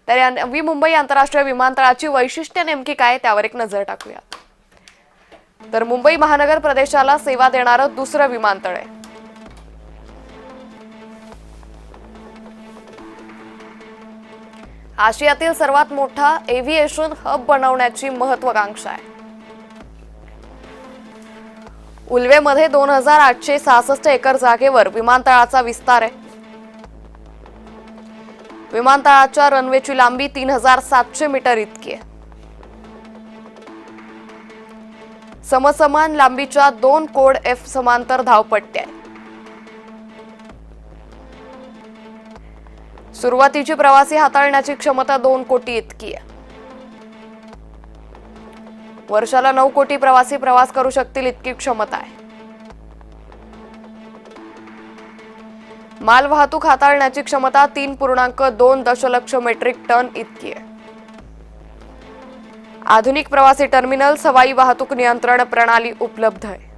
तर या नवी मुंबई आंतरराष्ट्रीय विमानतळाची वैशिष्ट्ये नेमकी काय त्यावर एक नजर टाकूया। तर मुंबई महानगर प्रदेशाला सेवा देणारं दुसरं विमानतळ आहे। आशियातील सर्वात मोठा एव्हिएशन हब बनवण्याची महत्त्वाकांक्षा आहे। उल्वेमध्ये 2866 एकर जागेवर विमानतळाचा विस्तार आहे। विमानतळाच्या रनवेची लांबी 3700 मीटर इतकी आहे। समसमान लांबीच्या 2 कोड एफ समांतर धावपट्ट्या आहेत। सुरुवातीची प्रवासी हाताळण्याची क्षमता 2 कोटी इतकी आहे। वर्षाला 9 कोटी प्रवासी प्रवास करू शकतील इतकी क्षमता आहे। माल वाहतूक हाताळण्याची क्षमता 3.2 दशलक्ष मेट्रिक टन इतकी आहे। आधुनिक प्रवासी टर्मिनल, हवाई वाहतूक नियंत्रण प्रणाली उपलब्ध आहे।